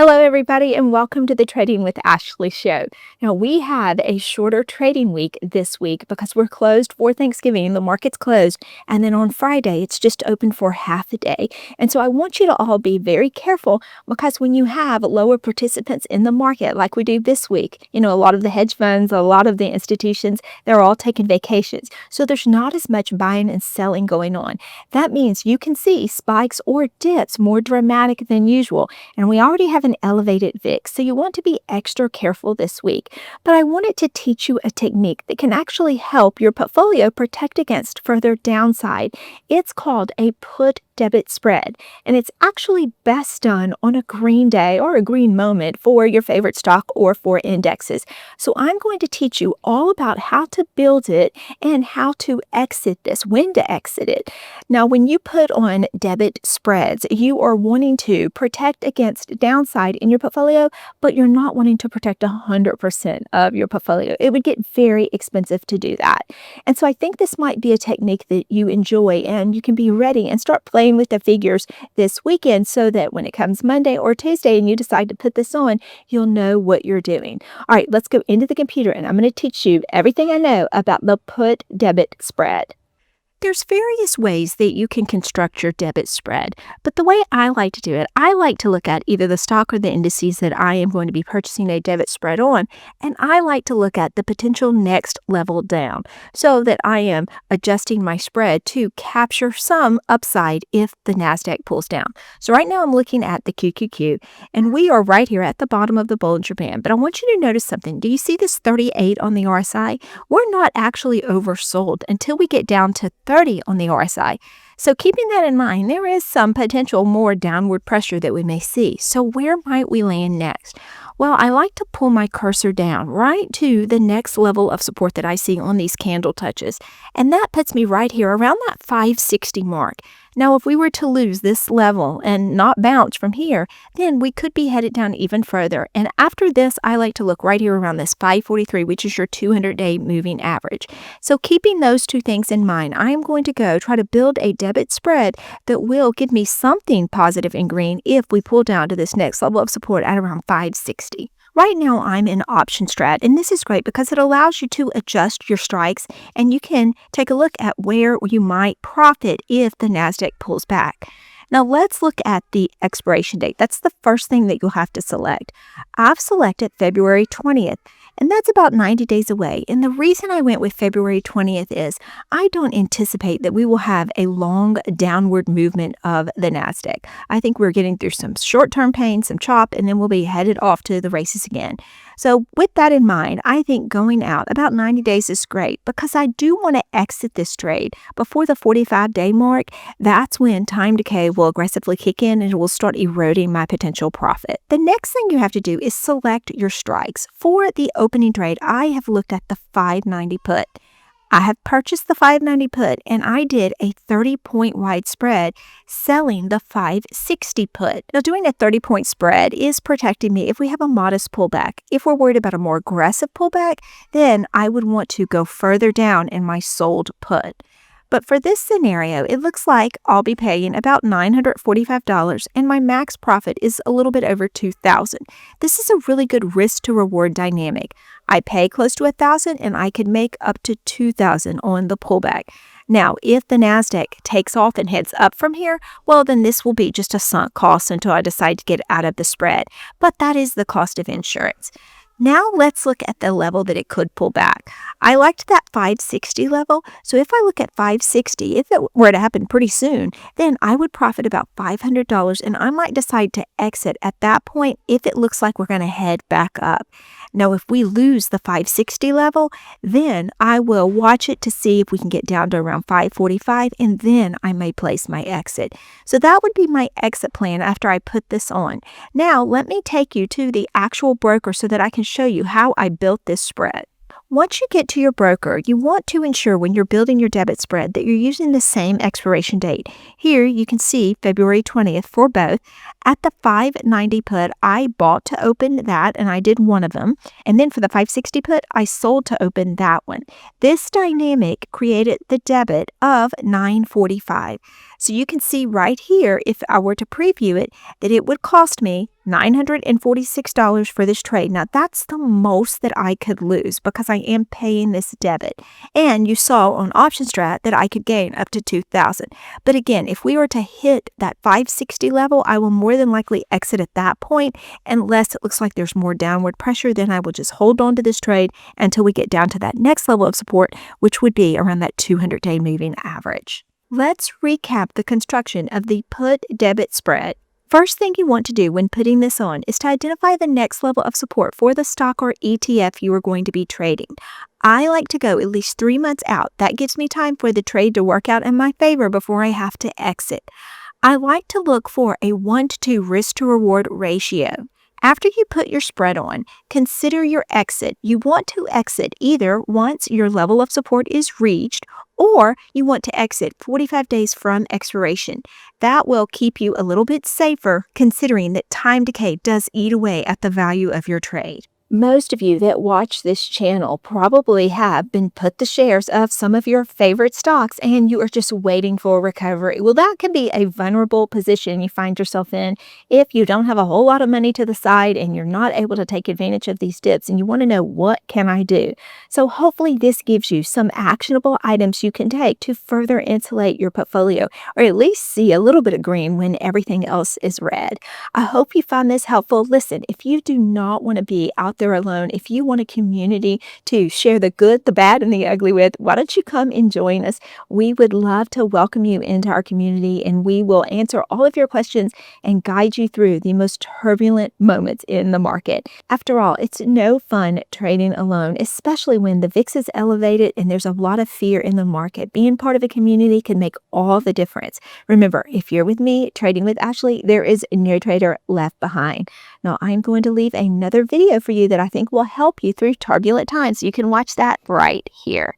Hello, everybody, and welcome to the Trading with Ashley show. Now, we had a shorter trading week this week because we're closed for Thanksgiving. The market's closed, and then on Friday, it's just open for half a day. And so I want you to all be very careful because when you have lower participants in the market, like we do this week, a lot of the hedge funds, a lot of the institutions, they're all taking vacations. So there's not as much buying and selling going on. That means you can see spikes or dips more dramatic than usual. And we already have an elevated VIX, so you want to be extra careful this week. But I wanted to teach you a technique that can actually help your portfolio protect against further downside. It's called a put debit spread, and it's actually best done on a green day or a green moment for your favorite stock or for indexes. So I'm going to teach you all about how to build it and how to exit this, when to exit it. Now, when you put on debit spreads, you are wanting to protect against downside in your portfolio, but you're not wanting to protect 100% of your portfolio. It would get very expensive to do that. And so I think this might be a technique that you enjoy, and you can be ready and start playing with the figures this weekend so that when it comes Monday or Tuesday and you decide to put this on, you'll know what you're doing. All right, let's go into the computer, and I'm going to teach you everything I know about the put debit spread. There's various ways that you can construct your debit spread, but the way I like to do it, I like to look at either the stock or the indices that I am going to be purchasing a debit spread on, and I like to look at the potential next level down so that I am adjusting my spread to capture some upside if the NASDAQ pulls down. So right now I'm looking at the QQQ, and we are right here at the bottom of the Bollinger Band, but I want you to notice something. Do you see this 38 on the RSI? We're not actually oversold until we get down to 30 on the RSI. So keeping that in mind, there is some potential more downward pressure that we may see. So where might we land next? Well, I like to pull my cursor down right to the next level of support that I see on these candle touches. And that puts me right here around that 560 mark. Now, if we were to lose this level and not bounce from here, then we could be headed down even further. And after this, I like to look right here around this 543, which is your 200-day moving average. So keeping those two things in mind, I am going to go try to build a debit spread that will give me something positive in green if we pull down to this next level of support at around 560. Right now, I'm in option strat, and this is great because it allows you to adjust your strikes, and you can take a look at where you might profit if the NASDAQ pulls back. Now, let's look at the expiration date. That's the first thing that you'll have to select. I've selected February 20th, and that's about 90 days away. And the reason I went with February 20th is I don't anticipate that we will have a long downward movement of the NASDAQ. I think we're getting through some short-term pain, some chop, and then we'll be headed off to the races again. So with that in mind, I think going out about 90 days is great because I do want to exit this trade before the 45-day mark. That's when time decay will aggressively kick in and it will start eroding my potential profit. The next thing you have to do is select your strikes. For the opening trade, I have looked at the 590 put. I have purchased the 590 put, and I did a 30-point wide spread selling the 560 put. Now, doing a 30-point spread is protecting me if we have a modest pullback. If we're worried about a more aggressive pullback, then I would want to go further down in my sold put. But for this scenario, it looks like I'll be paying about $945, and my max profit is a little bit over $2,000. This is a really good risk to reward dynamic. I pay close to $1,000, and I could make up to $2,000 on the pullback. Now, if the NASDAQ takes off and heads up from here, well, then this will be just a sunk cost until I decide to get out of the spread. But that is the cost of insurance. Now let's look at the level that it could pull back. I liked that 560 level, so if I look at 560, if it were to happen pretty soon, then I would profit about $500, and I might decide to exit at that point if it looks like we're going to head back up. Now, if we lose the 560 level, then I will watch it to see if we can get down to around 545, and then I may place my exit. So that would be my exit plan after I put this on. Now, let me take you to the actual broker so that I can show you how I built this spread. Once you get to your broker, you want to ensure when you're building your debit spread that you're using the same expiration date. Here you can see February 20th for both. At the 590 put, I bought to open that, and I did one of them. And then for the 560 put, I sold to open that one. This dynamic created the debit of $945. So you can see right here, if I were to preview it, that it would cost me $946 for this trade. Now, that's the most that I could lose because I am paying this debit. And you saw on Option Strat that I could gain up to $2,000. But again, if we were to hit that 560 level, I will more than likely exit at that point. Unless it looks like there's more downward pressure, then I will just hold on to this trade until we get down to that next level of support, which would be around that 200-day moving average. Let's recap the construction of the put debit spread. First thing you want to do when putting this on is to identify the next level of support for the stock or ETF you are going to be trading. I like to go at least 3 months out. That gives me time for the trade to work out in my favor before I have to exit. I like to look for a 1-to-2 risk to reward ratio. After you put your spread on, consider your exit. You want to exit either once your level of support is reached, or you want to exit 45 days from expiration. That will keep you a little bit safer, considering that time decay does eat away at the value of your trade. Most of you that watch this channel probably have been put the shares of some of your favorite stocks and you are just waiting for recovery. Well, that can be a vulnerable position you find yourself in if you don't have a whole lot of money to the side and you're not able to take advantage of these dips and you want to know, what can I do? So hopefully this gives you some actionable items you can take to further insulate your portfolio, or at least see a little bit of green when everything else is red. I hope you found this helpful. Listen, if you do not want to be out there alone, if you want a community to share the good, the bad, and the ugly with, why don't you come and join us? We would love to welcome you into our community, and we will answer all of your questions and guide you through the most turbulent moments in the market. After all, it's no fun trading alone, especially when the VIX is elevated and there's a lot of fear in the market. Being part of a community can make all the difference. Remember, if you're with me, trading with Ashley, there is no trader left behind. Now, I'm going to leave another video for you that I think will help you through turbulent times. You can watch that right here.